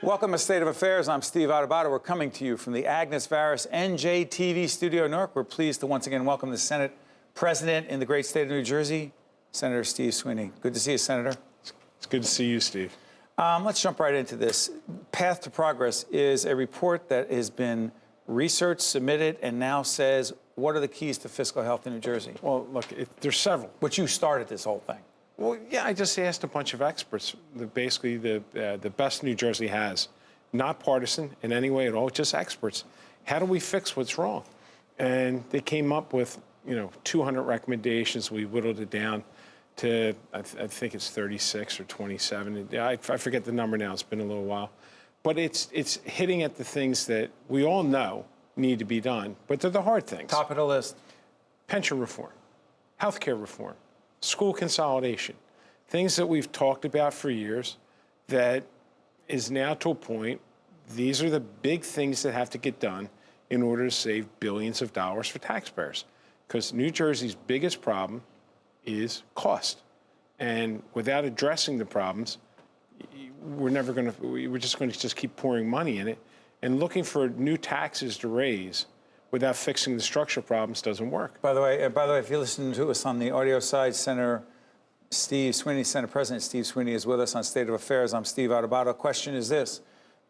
Welcome to State of Affairs. I'm Steve Adubato. We're coming to you from the Agnes Varus NJTV studio in Newark. We're pleased to once again welcome the Senate President in the great state of New Jersey, Senator Steve Sweeney. Good to see you, Senator. It's good to see you, Steve. Let's jump right into this. Path to Progress is a report that has been researched, submitted, and now says, what are the keys to fiscal health in New Jersey? Well, look, there's several. But you started this whole thing. Well, yeah, I just asked a bunch of experts, basically the best New Jersey has, not partisan in any way at all, just experts. How do we fix what's wrong? And they came up with, 200 recommendations. We whittled it down to, I think it's 36 or 27. I forget the number now. It's been a little while. But it's hitting at the things that we all know need to be done, but they're the hard things. Top of the list. Pension reform, healthcare reform, school consolidation, things that we've talked about for years that is now to a point, these are the big things that have to get done in order to save billions of dollars for taxpayers. Because New Jersey's biggest problem is cost. And without addressing the problems, we're just going to keep pouring money in it. And looking for new taxes to raise without fixing the structural problems doesn't work. By the way, if you listen to us on the audio side, Senator Steve Sweeney, Senate President Steve Sweeney is with us on State of Affairs. I'm Steve Adubato. Question is this.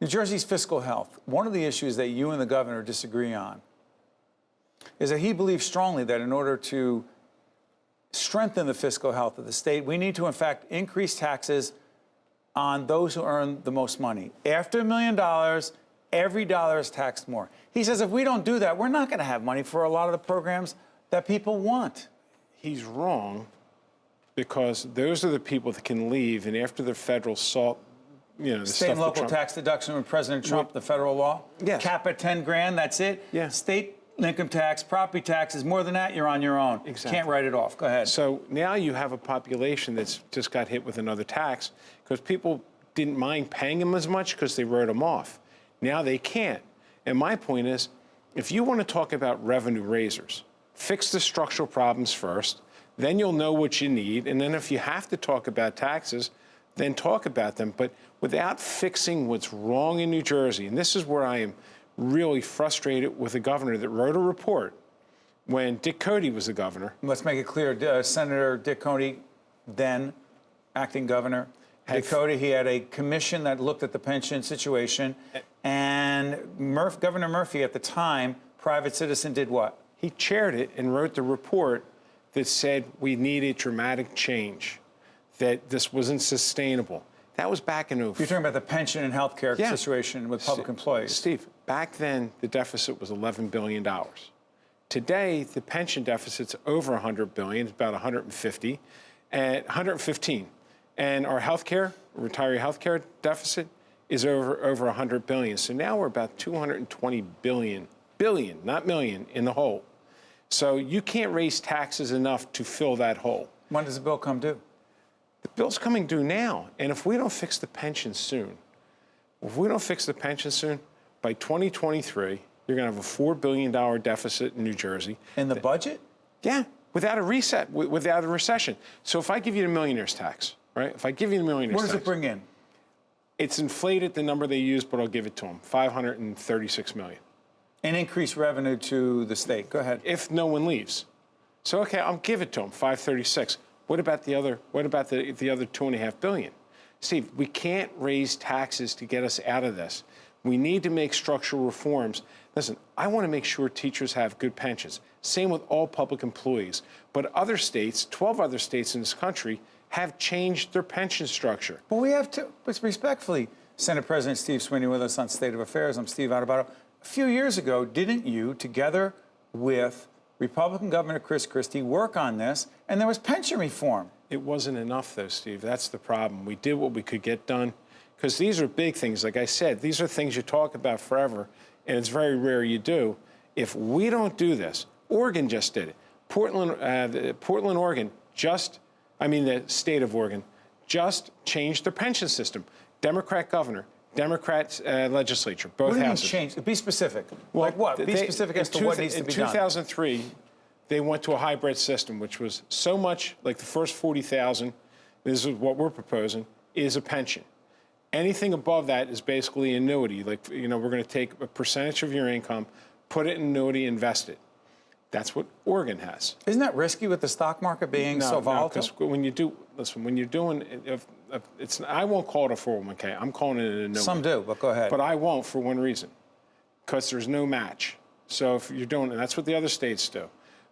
New Jersey's fiscal health, one of the issues that you and the governor disagree on is that he believes strongly that in order to strengthen the fiscal health of the state, we need to, in fact, increase taxes on those who earn the most money. After $1 million, every dollar is taxed more. He says if we don't do that, we're not going to have money for a lot of the programs that people want. He's wrong because those are the people that can leave, and after the federal salt, the state and local tax deduction with President Trump, the federal law, yes. Cap at 10 grand, that's it. Yeah. State income tax, property taxes, more than that, you're on your own. Exactly. Can't write it off. Go ahead. So now you have a population that's just got hit with another tax because people didn't mind paying them as much because they wrote them off. Now they can't. And my point is, if you want to talk about revenue raisers, fix the structural problems first, then you'll know what you need. And then if you have to talk about taxes, then talk about them. But without fixing what's wrong in New Jersey, and this is where I am really frustrated with the governor that wrote a report when Dick Cody was the governor. Let's make it clear, Senator Dick Cody, then acting governor, Dick Cody, he had a commission that looked at the pension situation, and Governor Murphy at the time, private citizen, did what? He chaired it and wrote the report that said we needed dramatic change, that this wasn't sustainable. That was back in 2004. You're talking about the pension and health care situation with public employees. Steve, back then, the deficit was $11 billion. Today, the pension deficit's over $100 billion, it's about 150, and 115. And our healthcare, retiree healthcare deficit is over $100 billion. So now we're about 220 billion, not million, in the hole. So you can't raise taxes enough to fill that hole. When does the bill come due? The bill's coming due now. And if we don't fix the pension soon, by 2023, you're going to have a $4 billion deficit in New Jersey. In the budget? Yeah, without a reset, without a recession. So if I give you the millionaire's tax, right? If I give you the millionaire's tax. What does it bring in? It's inflated the number they use, but I'll give it to them, $536 million. And increased revenue to the state. Go ahead. If no one leaves. So, okay, I'll give it to them, 536. What about the other $2.5 billion? Steve, we can't raise taxes to get us out of this. We need to make structural reforms. Listen, I want to make sure teachers have good pensions. Same with all public employees. But other states, 12 other states in this country, have changed their pension structure. Well, we have to, respectfully, Senate President Steve Sweeney with us on State of Affairs. I'm Steve Adubato. A few years ago, didn't you, together with Republican Governor Chris Christie, work on this, and there was pension reform? It wasn't enough, though, Steve. That's the problem. We did what we could get done, because these are big things. Like I said, these are things you talk about forever, and it's very rare you do. If we don't do this, Oregon just did it. Portland, Oregon, the state of Oregon, just changed their pension system. Democrat governor, Democrat legislature, both houses. What do you mean change? Be specific. Well, like what? Be specific as to what needs to be done. In 2003, they went to a hybrid system, which was so much like the first 40,000, this is what we're proposing, is a pension. Anything above that is basically annuity. Like, we're going to take a percentage of your income, put it in annuity, invest it. That's what Oregon has. Isn't that risky with the stock market being so volatile? No, because when you're doing, I won't call it a 401k. I'm calling it an annuity. Some do, but go ahead. But I won't for one reason, because there's no match. So if you're doing, and that's what the other states do,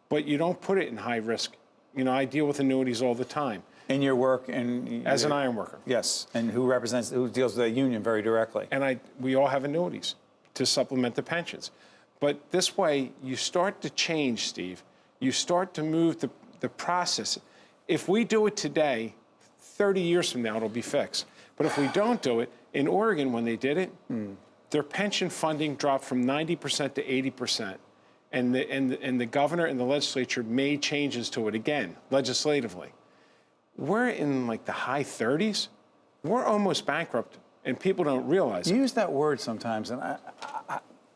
but you don't put it in high risk. I deal with annuities all the time. In your work and as an iron worker. Yes, and who deals with the union very directly. And we all have annuities to supplement the pensions. But this way, you start to change, Steve. You start to move the process. If we do it today, 30 years from now, it'll be fixed. But if we don't do it, in Oregon, when they did it, their pension funding dropped from 90% to 80%. And the governor and the legislature made changes to it again, legislatively. We're in like the high 30s. We're almost bankrupt, and people don't realize it. You use that word sometimes, and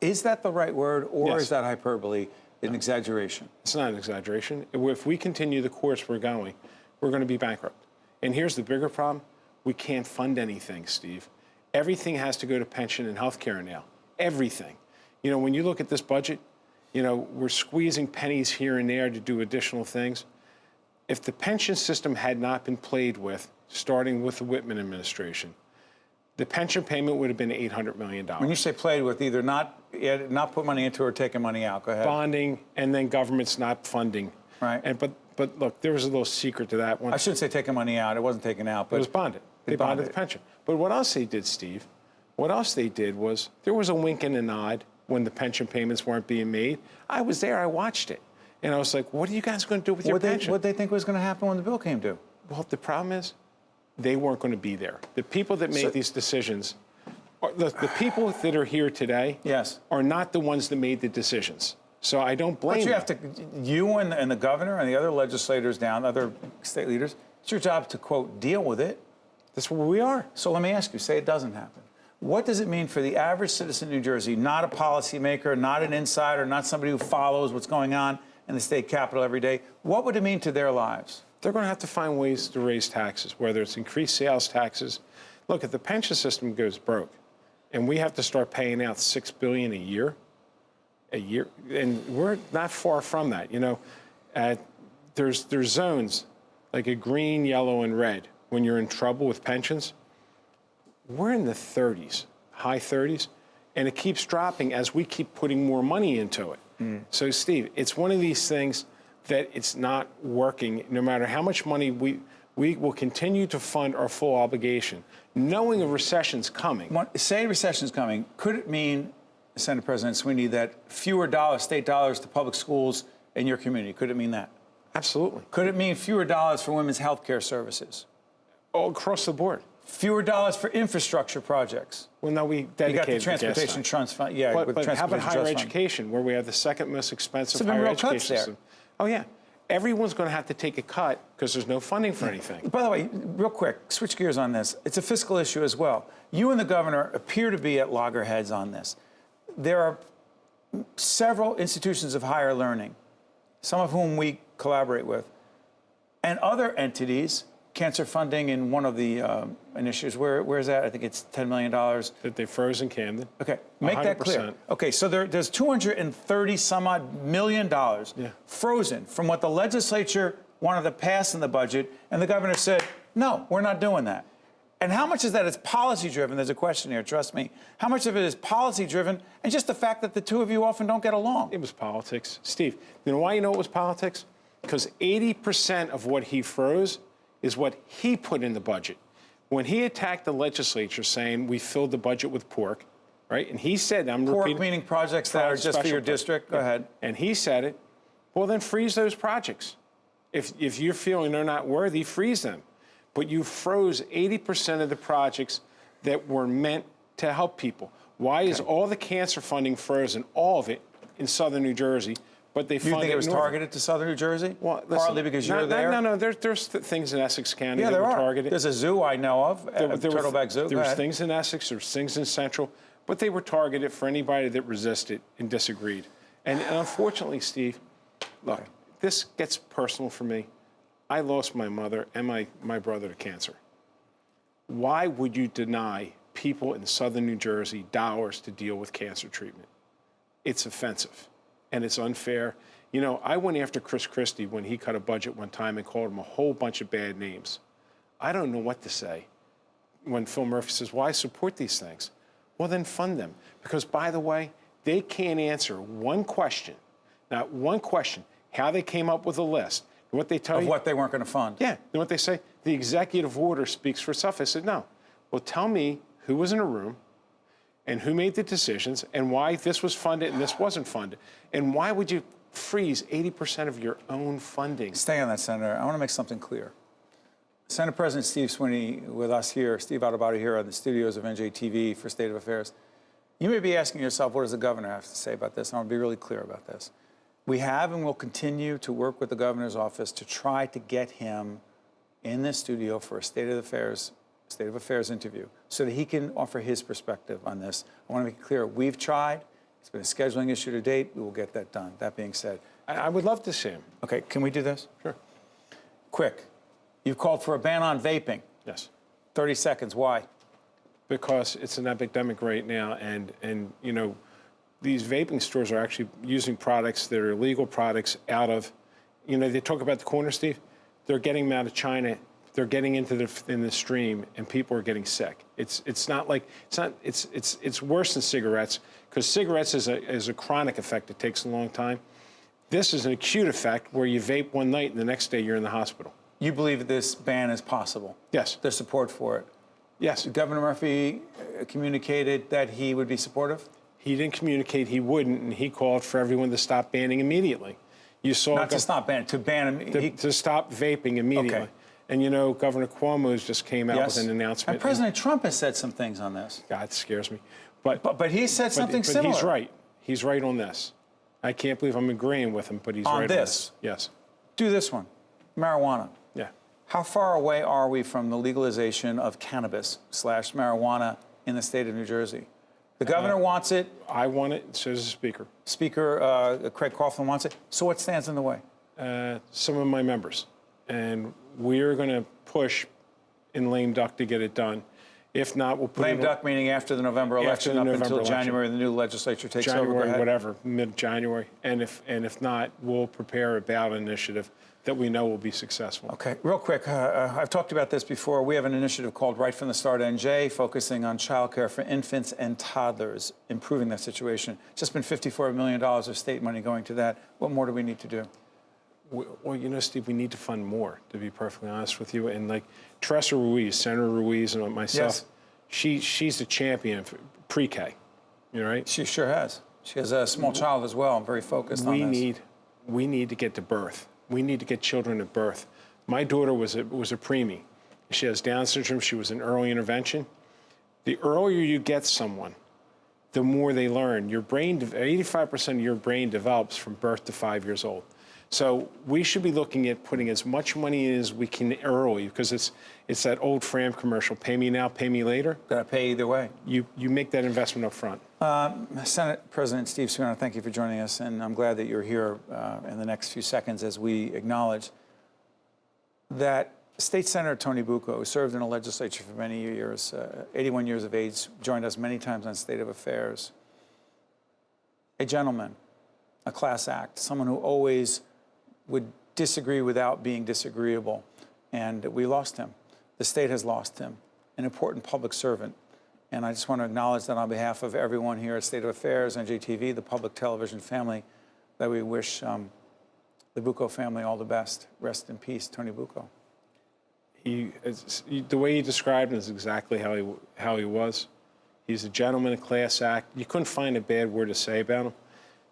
is that the right word, or Yes. is that hyperbole, an exaggeration? It's not an exaggeration. If we continue the course we're going to be bankrupt. And here's the bigger problem. We can't fund anything, Steve. Everything has to go to pension and health care now. Everything. When you look at this budget, we're squeezing pennies here and there to do additional things. If the pension system had not been played with, starting with the Whitman administration, the pension payment would have been $800 million. When you say played with, either not put money into or taking money out, go ahead. Bonding, and then government's not funding. Right. But look, there was a little secret to that one. I shouldn't say taking money out. It wasn't taken out. But it was bonded. They bonded the pension. But what else they did, Steve, what else they did was there was a wink and a nod when the pension payments weren't being made. I was there. I watched it. And I was like, what are you guys going to do with your pension? What did they think was going to happen when the bill came due? Well, the problem is they weren't going to be there. The people that made these decisions, the people that are here today Yes. are not the ones that made the decisions. So I don't blame you and the governor and the other legislators other state leaders, it's your job to, quote, deal with it. That's where we are. So let me ask you, say it doesn't happen. What does it mean for the average citizen in New Jersey, not a policymaker, not an insider, not somebody who follows what's going on in the state capitol every day? What would it mean to their lives? They're going to have to find ways to raise taxes, whether it's increased sales taxes. Look, if the pension system goes broke and we have to start paying out $6 billion a year, and we're not far from that. There's zones like a green, yellow, and red. When you're in trouble with pensions, we're in the 30s, high 30s, and it keeps dropping as we keep putting more money into it. So, Steve, it's one of these things that it's not working. No matter how much money we will continue to fund our full obligation, knowing a recession's coming. Say a recession's coming. Could it mean, Senate President Sweeney, that fewer state dollars to public schools in your community? Could it mean that? Absolutely. Could it mean fewer dollars for women's health care services? All across the board. Fewer dollars for infrastructure projects? Well, no, we dedicated You got the Transportation Trust Fund. Yeah, but how about higher education, where we have the second most expensive higher education system? Oh, yeah. Everyone's going to have to take a cut because there's no funding for anything. By the way, real quick, switch gears on this. It's a fiscal issue as well. You and the governor appear to be at loggerheads on this. There are several institutions of higher learning, some of whom we collaborate with, and other entities, cancer funding in one of the initiatives. Where is that? I think it's $10 million. That they froze in Camden. Okay, make 100%. That clear. Okay, so there's $230 some odd million frozen from what the legislature wanted to pass in the budget, and the governor said, no, we're not doing that. And how much is that is policy driven? There's a question here, trust me. How much of it is policy driven and just the fact that the two of you often don't get along? It was politics. Steve, you know why you know it was politics? Because 80% of what he froze is what he put in the budget. When he attacked the legislature saying we filled the budget with pork, right? And he said, I'm pork repeating. Meaning projects that are just for your district? Go ahead. And he said it. Well, then freeze those projects. If you're feeling they're not worthy, freeze them. But you froze 80% of the projects that were meant to help people. Why is all the cancer funding frozen, all of it, in southern New Jersey, but they funded You think it was northern? targeted to southern New Jersey? Well, listen, partly because you're there? No. There's things in Essex County that there were are. targeted. There's a zoo I know of, Turtleback Zoo. There was things in Essex, there's things in Central, but they were targeted for anybody that resisted and disagreed. And unfortunately, Steve, look, this gets personal for me. I lost my mother and my brother to cancer. Why would you deny people in southern New Jersey dollars to deal with cancer treatment? It's offensive, and it's unfair. You know, I went after Chris Christie when he cut a budget one time and called him a whole bunch of bad names. I don't know what to say when Phil Murphy says, why support these things? Well, then fund them. Because, by the way, they can't answer one question, not one question, how they came up with a list. What they tell you. Of what they weren't going to fund. Yeah. And what they say, the executive order speaks for itself. I said, no. Well, tell me who was in a room and who made the decisions and why this was funded and this wasn't funded. And why would you freeze 80% of your own funding? Stay on that, Senator. I want to make something clear. Senate President Steve Sweeney with us here, Steve Adubato here at the studios of NJTV for State of Affairs. You may be asking yourself, what does the governor have to say about this? I want to be really clear about this. We have and will continue to work with the governor's office to try to get him in the studio for a State of Affairs interview so that he can offer his perspective on this. I want to make it clear, we've tried. It's been a scheduling issue to date. We will get that done. That being said. I would love to see him. Okay, can we do this? Sure. Quick. You've called for a ban on vaping. Yes. 30 seconds. Why? Because it's an epidemic right now, and you know, these vaping stores are actually using products that are illegal products out of, you know, they talk about the corner, Steve. They're getting them out of China. They're getting into the stream, and people are getting sick. It's worse than cigarettes, because cigarettes is a chronic effect. It takes a long time. This is an acute effect where you vape one night and the next day you're in the hospital. You believe this ban is possible? Yes. There's support for it? Yes. Governor Murphy communicated that he would be supportive? He didn't communicate he wouldn't, and he called for everyone to stop banning immediately. You saw Not to stop banning, to ban him. to stop vaping immediately. Okay. And you know, Governor Cuomo's just came out with an announcement. And President Trump has said some things on this. God, it scares me. But he said something similar. He's right. He's right on this. I can't believe I'm agreeing with him, but he's right on this. Yes. Do this one. Marijuana. Yeah. How far away are we from the legalization of cannabis/marijuana in the state of New Jersey? The governor wants it. I want it, so does the speaker. Speaker Craig Coughlin wants it. So what stands in the way? Some of my members. And we're going to push in lame duck to get it done. If not, we'll put lame duck meaning after the November election, up until January, the new legislature takes over. January, whatever, mid-January. And if not, we'll prepare a ballot initiative that we know will be successful. Okay, real quick, I've talked about this before. We have an initiative called Right from the Start NJ, focusing on childcare for infants and toddlers, improving that situation. Just been $54 million of state money going to that. What more do we need to do? Well, you know, Steve, we need to fund more, to be perfectly honest with you. And like Teresa Ruiz, Senator Ruiz, and myself, yes. she's the champion for pre-K. You know, right? She sure has. She has a small child as well. I'm very focused on this. We need to get to birth. We need to get children at birth. My daughter was a preemie. She has Down syndrome. She was in early intervention. The earlier you get someone, the more they learn. Your brain, 85% of your brain develops from birth to 5 years old. So we should be looking at putting as much money in as we can early, because it's that old Fram commercial, pay me now, pay me later. Got to pay either way. You make that investment up front. Senate President Steve Sweeney, thank you for joining us, and I'm glad that you're here in the next few seconds as we acknowledge that State Senator Tony Bucco, who served in the legislature for many years, 81 years of age, joined us many times on State of Affairs. A gentleman, a class act, someone who always would disagree without being disagreeable, and we lost him. The state has lost him, an important public servant. And I just want to acknowledge that on behalf of everyone here at State of Affairs, NJTV, the public television family, that we wish the Bucco family all the best. Rest in peace, Tony Bucco. The way you described him is exactly how he was. He's a gentleman, a class act. You couldn't find a bad word to say about him.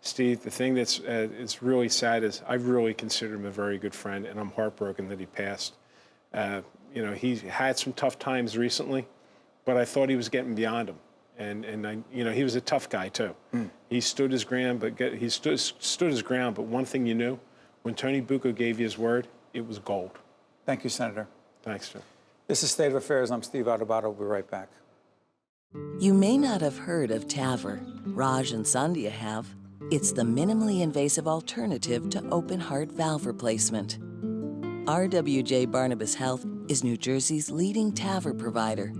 Steve, the thing that's it's really sad is I've really considered him a very good friend, and I'm heartbroken that he passed. You know, he had some tough times recently, but I thought he was getting beyond them. And I, you know, he was a tough guy too. He stood his ground, but he stood his ground. But one thing you knew, when Tony Bucco gave you his word, it was gold. Thank you, Senator. Thanks, Jim. This is State of Affairs. I'm Steve Adubato. We'll be right back. You may not have heard of TAVR. Raj and Sandhya have. It's the minimally invasive alternative to open heart valve replacement. RWJ Barnabas Health is New Jersey's leading TAVR provider,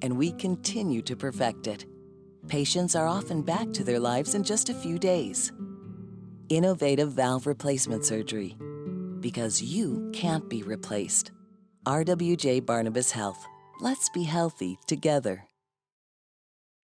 and we continue to perfect it. Patients are often back to their lives in just a few days. Innovative valve replacement surgery, because you can't be replaced. RWJ Barnabas Health. Let's be healthy together.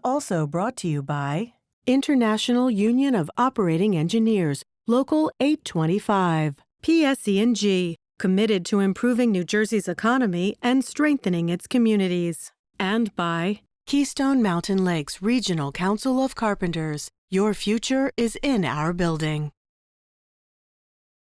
Also brought to you by International Union of Operating Engineers, Local 825. PSE&G, committed to improving New Jersey's economy and strengthening its communities. And by Keystone Mountain Lakes Regional Council of Carpenters. Your future is in our building.